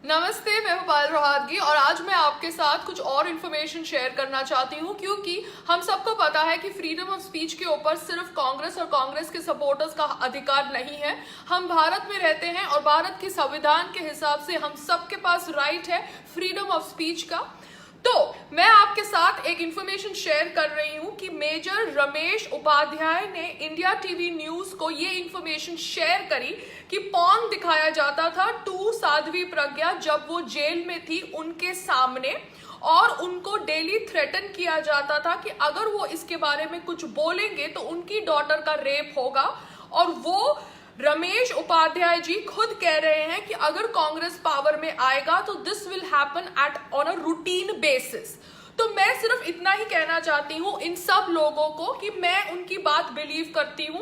नमस्ते, मैं हूं पायल रोहातगी और आज मैं आपके साथ कुछ और इन्फॉर्मेशन शेयर करना चाहती हूं क्योंकि हम सबको पता है कि फ्रीडम ऑफ स्पीच के ऊपर सिर्फ कांग्रेस और कांग्रेस के सपोर्टर्स का अधिकार नहीं है। हम भारत में रहते हैं और भारत के संविधान के हिसाब से हम सबके पास राइट है फ्रीडम ऑफ स्पीच का। तो मैं आपके साथ एक इंफॉर्मेशन शेयर कर रही हूं कि मेजर रमेश उपाध्याय ने इंडिया टीवी न्यूज को ये इंफॉर्मेशन शेयर करी कि पॉर्न दिखाया जाता था टू साध्वी प्रज्ञा जब वो जेल में थी उनके सामने, और उनको डेली थ्रेटन किया जाता था कि अगर वो इसके बारे में कुछ बोलेंगे तो उनकी डॉटर का रेप होगा। और वो रमेश उपाध्याय जी खुद कह रहे हैं कि अगर कांग्रेस पावर में आएगा तो this will happen at on a routine basis. तो मैं सिर्फ इतना ही कहना चाहती हूं इन सब लोगों को कि मैं उनकी बात बिलीव करती हूं।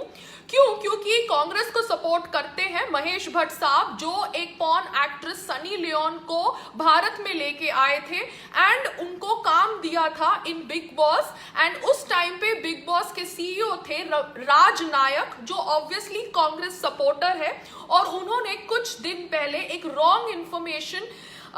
क्यों? क्योंकि कांग्रेस को सपोर्ट करते हैं महेश भट्ट साहब, जो एक पॉर्न एक्ट्रेस सनी लियोन को भारत में लेके आए थे एंड उनको काम दिया था इन बिग बॉस। एंड उस टाइम पे बिग बॉस के सीईओ थे राज नायक, जो ऑब्वियसली कांग्रेस सपोर्टर है, और उन्होंने कुछ दिन पहले एक रॉन्ग इंफॉर्मेशन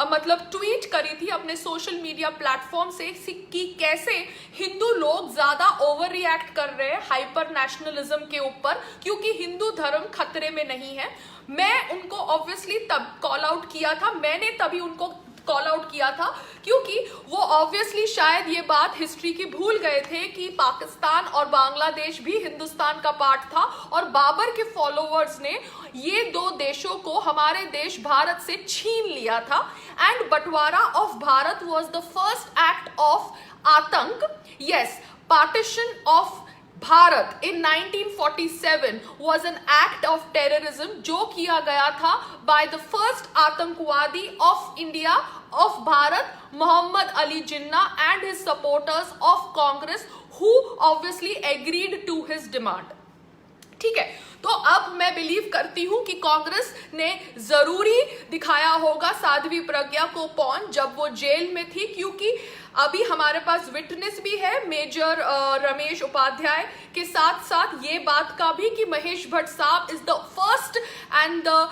मतलब ट्वीट करी थी अपने सोशल मीडिया प्लेटफॉर्म से कि कैसे हिंदू लोग ज्यादा ओवर रिएक्ट कर रहे हैं हाइपर नेशनलिज्म के ऊपर क्योंकि हिंदू धर्म खतरे में नहीं है। मैं उनको ऑब्वियसली तब कॉल आउट किया था, मैंने तभी उनको कॉल आउट किया था क्योंकि वो ऑब्वियसली शायद ये बात हिस्ट्री की भूल गए थे कि पाकिस्तान और बांग्लादेश भी हिंदुस्तान का पार्ट था और बाबर के फॉलोअर्स ने ये दो देशों को हमारे देश भारत से छीन लिया था। एंड बंटवारा of Bharat was the first act of आतंक। Yes, partition of Bharat in 1947 was an act of terrorism जो किया गया था by the first आतंकवादी of India of Bharat, Mohammad Ali Jinnah and his supporters of Congress who obviously agreed to his demand। ठीक है, तो अब मैं बिलीव करती हूं कि कांग्रेस ने जरूरी दिखाया होगा साध्वी प्रज्ञा को पॉर्न जब वो जेल में थी, क्योंकि अभी हमारे पास विटनेस भी है मेजर रमेश उपाध्याय के साथ साथ ये बात का भी कि महेश भट्ट साहब is the first and the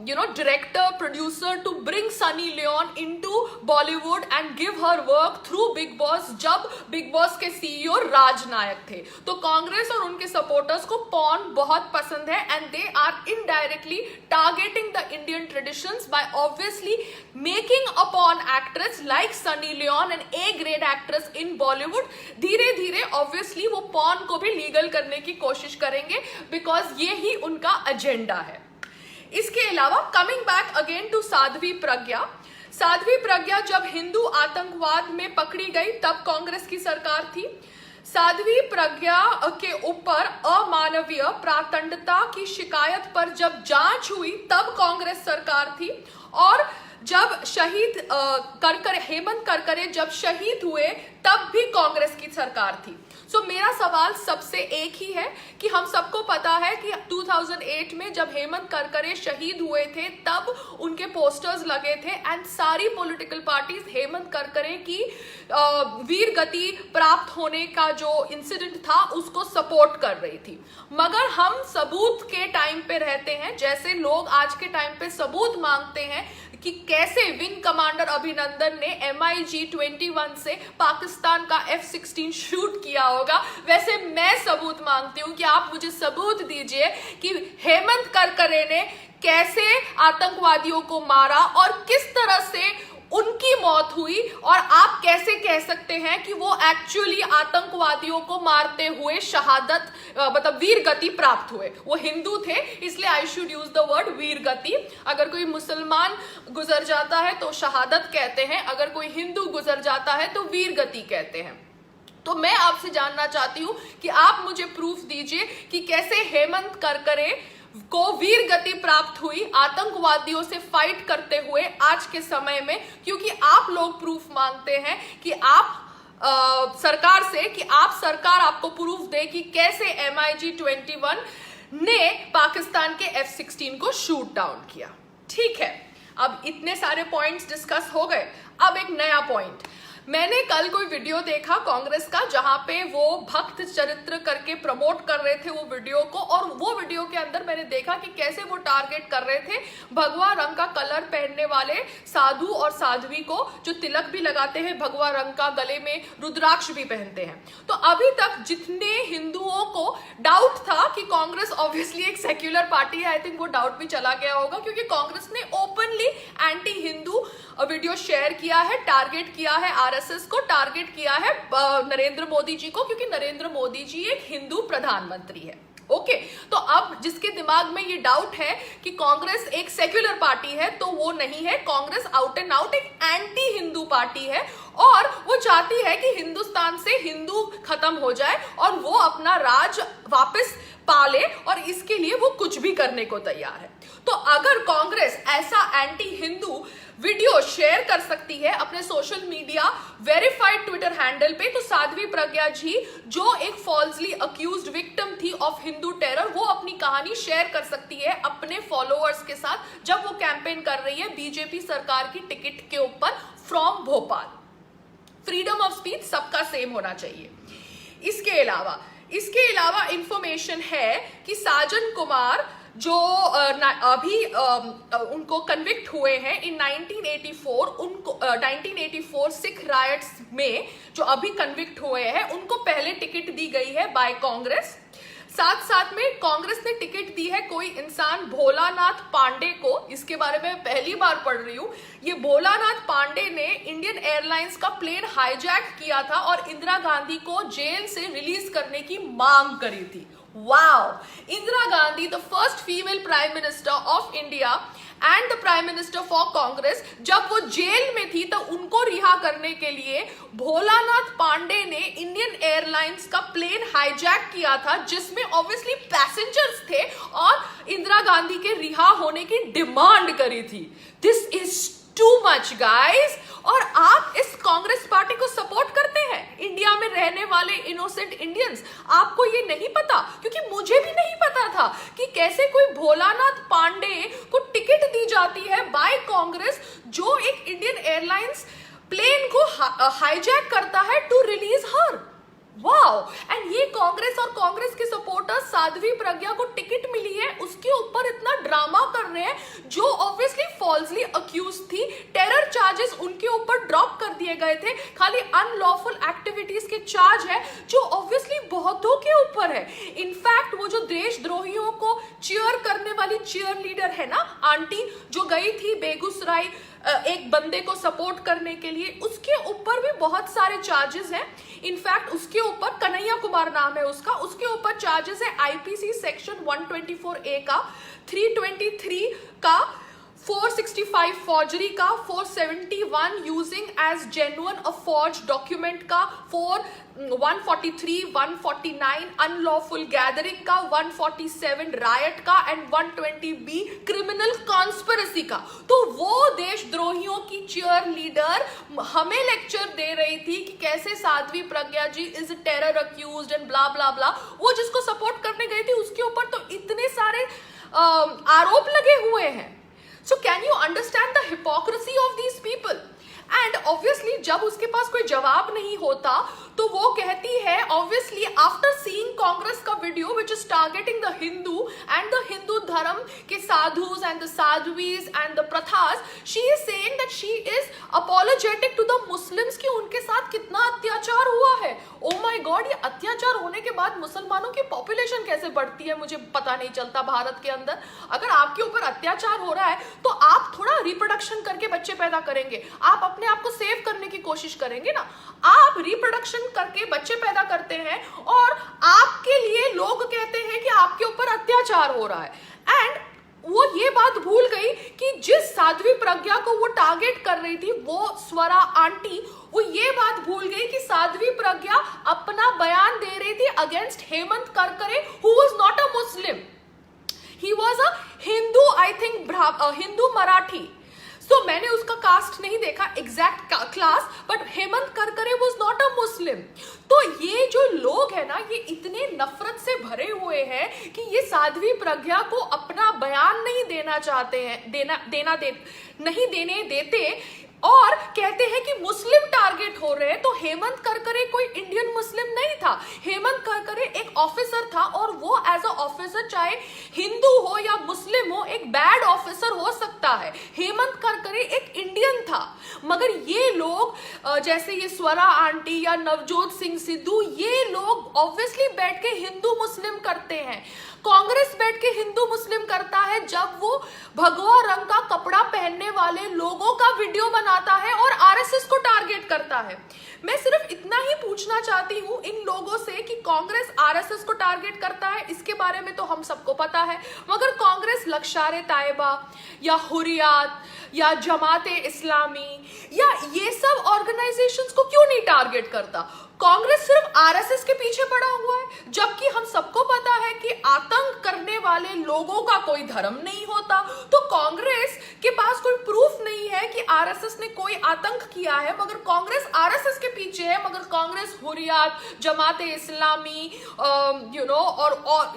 director producer to bring Sunny Leone into Bollywood and give her work through Bigg Boss जब बिग बॉस के सीईओ राज नायक थे। तो कांग्रेस और उनके सपोर्टर्स को पॉर्न बहुत पसंद है and they are indirectly targeting the Indian traditions by obviously making a porn actress like Sunny Leone an A grade actress in Bollywood. धीरे धीरे ऑब्वियसली वो पॉर्न को भी लीगल करने की कोशिश करेंगे बिकॉज ये ही उनका एजेंडा है। इसके अलावा coming back again to Sadhvi Pragya, Sadhvi Pragya जब हिंदू आतंकवाद में पकड़ी गई तब कांग्रेस की सरकार थी। साध्वी प्रज्ञा के ऊपर अमानवीय प्रातंडता की शिकायत पर जब जांच हुई तब कांग्रेस सरकार थी, और जब शहीद हेमंत करकरे जब शहीद हुए तब भी कांग्रेस की सरकार थी। सो मेरा सवाल सबसे एक ही है कि हम सबको पता है कि 2008 में जब हेमंत करकरे शहीद हुए थे तब उनके पोस्टर्स लगे थे एंड सारी पॉलिटिकल पार्टीज हेमंत करकरे की वीर गति प्राप्त होने का जो इंसिडेंट था उसको सपोर्ट कर रही थी। मगर हम सबूत के टाइम पे रहते हैं, जैसे लोग आज के टाइम पे सबूत मांगते हैं कि कैसे विंग कमांडर अभिनंदन ने MiG-21 से पाकिस्तान का F-16 शूट किया होगा, वैसे मैं सबूत मांगती हूं कि आप मुझे सबूत दीजिए कि हेमंत करकरे ने कैसे आतंकवादियों को मारा और किस तरह से उनकी मौत हुई, और आप कैसे कह सकते हैं कि वो एक्चुअली आतंकवादियों को मारते हुए शहादत मतलब वीर गति प्राप्त हुए। वो हिंदू थे इसलिए I should use the word veer gati. अगर कोई मुसलमान गुजर जाता है तो शहादत कहते हैं, अगर कोई हिंदू गुजर जाता है तो वीर गति कहते हैं। तो मैं आपसे जानना चाहती हूं कि आप मुझे प्रूफ दीजिए कि कैसे हेमंत करकरे को वीर गति प्राप्त हुई आतंकवादियों से फाइट करते हुए आज के समय में, क्योंकि आप लोग प्रूफ मांगते हैं कि आप सरकार से कि सरकार आपको प्रूफ दे कि कैसे MiG-21 ने पाकिस्तान के F-16 को शूट डाउन किया। ठीक है, अब इतने सारे पॉइंट्स डिस्कस हो गए, अब एक नया पॉइंट। मैंने कल कोई वीडियो देखा कांग्रेस का जहां पे वो भक्त चरित्र करके प्रमोट कर रहे थे वो वीडियो को, और वो वीडियो के अंदर मैंने देखा कि कैसे वो टारगेट कर रहे थे भगवा रंग का कलर पहनने वाले साधु और साध्वी को, जो तिलक भी लगाते हैं भगवा रंग का, गले में रुद्राक्ष भी पहनते हैं। तो अभी तक जितने हिंदुओं को डाउट था कि कांग्रेस ऑब्वियसली एक सेक्युलर पार्टी है, आई थिंक वो डाउट भी चला गया होगा, क्योंकि कांग्रेस ने openly anti Hindu video share किया है, टारगेट किया है आरएसएस को, टारगेट किया है नरेंद्र मोदी जी को, क्योंकि नरेंद्र मोदी जी एक हिंदू प्रधानमंत्री है। ओके, तो अब जिसके दिमाग में ये डाउट है कि कांग्रेस एक सेक्युलर पार्टी है, तो वो नहीं है। कांग्रेस आउट एंड आउट एक एंटी हिंदू पार्टी है, और वो चाहती है कि हिंदुस्तान से हिंदू खत्म हो जाए और वो अपना राज वापस पाले, और इसके लिए वो कुछ भी करने को तैयार है। तो अगर कांग्रेस ऐसा एंटी हिंदू वीडियो शेयर कर सकती है अपने social media verified Twitter handle पे, तो साध्वी प्रज्ञा जी, जो एक फॉल्सली अक्यूज्ड विक्टिम थी ऑफ हिंदू टेरर, वो अपनी कहानी शेयर कर सकती है अपने फॉलोअर्स के साथ जब वो कैंपेन कर रही है बीजेपी सरकार की टिकट के ऊपर from Bhopal. Freedom of speech सबका सेम होना चाहिए। इसके अलावा इंफॉर्मेशन है कि साजन कुमार जो अभी उनको कन्विक्ट हुए हैं इन 1984 सिख राइट्स में, जो अभी कन्विक्ट हुए हैं, उनको पहले टिकट दी गई है बाय कांग्रेस। साथ में कांग्रेस ने टिकट दी है कोई इंसान भोलानाथ पांडे को। इसके बारे में पहली बार पढ़ रही हूं। ये भोलानाथ पांडे ने इंडियन एयरलाइंस का प्लेन हाईजैक किया था और इंदिरा गांधी को जेल से रिलीज करने की मांग करी थी। Wow! Indira Gandhi, the first female prime minister of India and the prime minister for Congress, जब वो जेल में थी तो उनको रिहा करने के लिए भोलानाथ पांडे ने इंडियन एयरलाइंस का प्लेन हाईजैक किया था, जिसमें ऑब्वियसली पैसेंजर्स थे, और इंदिरा गांधी के रिहा होने की डिमांड करी थी। This is too much guys. और आप इस कांग्रेस पार्टी को सपोर्ट करते हैं, इंडिया में रहने वाले इनोसेंट इंडियंस। आपको ये नहीं पता, क्योंकि मुझे भी नहीं पता था कि कैसे कोई भोलानाथ पांडे को टिकट दी जाती है बाय कांग्रेस, जो एक इंडियन एयरलाइंस प्लेन को हाईजैक करता है to release her. Wow! And ये कांग्रेस और कांग्रेस के सपोर्टर्स साध्वी प्रज्ञा को टिकट मिली है, उसके ऊपर इतना ड्रामा कर रहे हैं, जो ऑब्वियसली फॉल्सली अक्यूज थी। टेरर चार्जेस उनके ऊपर ड्रॉप कर दिए गए थे, खाली अनलॉफुल एक्टिविटीज के चार्ज है, जो ऑब्वियसली बहुतों के ऊपर है। इनफैक्ट वो जो देशद्रोहियों को चीयर करने वाली चीयर लीडर है ना, आंटी, जो गई थी बेगूसराय एक बंदे को सपोर्ट करने के लिए, उसके ऊपर भी बहुत सारे चार्जेस हैं। इनफैक्ट उसके ऊपर, कन्हैया कुमार नाम है उसका, उसके ऊपर चार्जेस है आईपीसी सेक्शन 124A का, 323 का, 465 फॉर्जरी का, 471 यूजिंग एज जेन्युइन अ फॉर्ज डॉक्यूमेंट का, 143, 149 अनलॉफुल गैदरिंग का, 147 रायट का, एंड 120B क्रिमिनल कॉन्स्पिरेसी का। तो वो देशद्रोहियों की चीयर लीडर हमें लेक्चर दे रही थी कि कैसे Sadhvi Pragya ji is terror accused and blah blah blah. वो जिसको सपोर्ट करने गई थी उसके ऊपर तो इतने सारे आरोप लगे हुए हैं। So can you understand the hypocrisy of these people? And obviously जब उसके पास कोई जवाब नहीं होता तो वो कहती है, obviously after seeing कांग्रेस का video which is targeting the Hindu and the Hindu धर्म के sadhus and the साध्वीज and the प्रथास, she is saying that she is apologetic to the Muslims कि उनके साथ कितना अत्याचार हुआ है। Oh my God, ये अत्याचार होने के बाद मुसलमानों की पॉपुलेशन कैसे बढ़ती है मुझे पता नहीं चलता भारत के अंदर। अगर आपके ऊपर अत्याचार हो रहा है तो आप थोड़ा रिप्रोडक्शन करके बच्चे पैदा करेंगे, आप अपने आप को सेव करने की कोशिश करेंगे ना। आप रिप्रोडक्शन करके बच्चे पैदा करते हैं और आपके लिए लोग कहते हैं कि आपके ऊपर अत्याचार हो रहा है। एंड वो ये बात भूल गई कि जिस साध्वी प्रज्ञा को वो टारगेट कर रही थी, वो स्वरा आंटी, वो ये बात भूल गई कि साध्वी प्रज्ञा अपना बयान दे रही थी against Hemant Karkare, who was not a Muslim, he was a Hindu, I think Hindu Marathi. So मैंने उसका कास्ट नहीं देखा, exact class, but Hemant Karkare was not a Muslim. तो ये जो लोग हैं ना, ये इतने नफरत से भरे हुए हैं कि ये साध्वी प्रज्ञा को अपना बयान नहीं देना चाहते हैं, नहीं देने देते। और कहते हैं कि मुस्लिम टारगेट हो रहे हैं। तो हेमंत करकरे कोई इंडियन मुस्लिम नहीं था, हेमंत करकरे एक ऑफिसर था, और वो एज अ ऑफिसर चाहे हिंदू हो या मुस्लिम हो एक बैड ऑफिसर हो सकता है। हेमंत करकरे एक इंडियन था। मगर ये लोग जैसे ये स्वरा आंटी या नवजोत सिंह सिद्धू, ये लोग ऑब्वियसली बैठ के हिंदू मुस्लिम करते हैं। कांग्रेस बैठ के हिंदू मुस्लिम करता है जब वो भगवा रंग का कपड़ा पहनने वाले लोगों का वीडियो बनाता है और आरएसएस को टारगेट करता है। मैं सिर्फ इतना ही पूछना चाहती हूं इन लोगों से कि कांग्रेस आरएसएस को टारगेट करता है, इसके बारे में तो हम सबको पता है, मगर कांग्रेस लश्कर-ए-तैयबा या हुर्रियत या जमाते इस्लामी या ये सब ऑर्गेनाइजेशंस को क्यों नहीं टारगेट करता? कांग्रेस सिर्फ आरएसएस के पीछे पड़ा हुआ है, जबकि हम सबको पता है कि आतंक करने वाले लोगों का कोई धर्म नहीं होता। तो कांग्रेस के पास कोई प्रूफ नहीं है कि आरएसएस ने कोई आतंक किया है, मगर कांग्रेस आरएसएस के पीछे है। मगर कांग्रेस हुर्रियत, जमाते इस्लामी और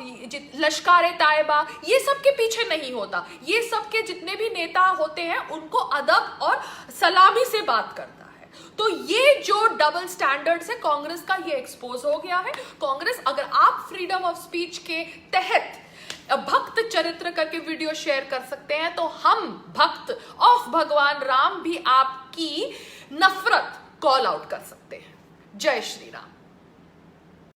लश्कर-ए-तैयबा ये सब के पीछे नहीं होता। ये सब के जितने भी नेता होते हैं उनको अदब और सलामी से बात करता है। तो ये जो डबल स्टैंडर्ड्स है कांग्रेस का, ये एक्सपोज हो गया है। कांग्रेस, अगर आप फ्रीडम ऑफ स्पीच के तहत भक्त चरित्र करके वीडियो शेयर कर सकते हैं, तो हम भक्त ऑफ भगवान राम भी आपकी नफरत कॉल आउट कर सकते हैं। जय श्री राम।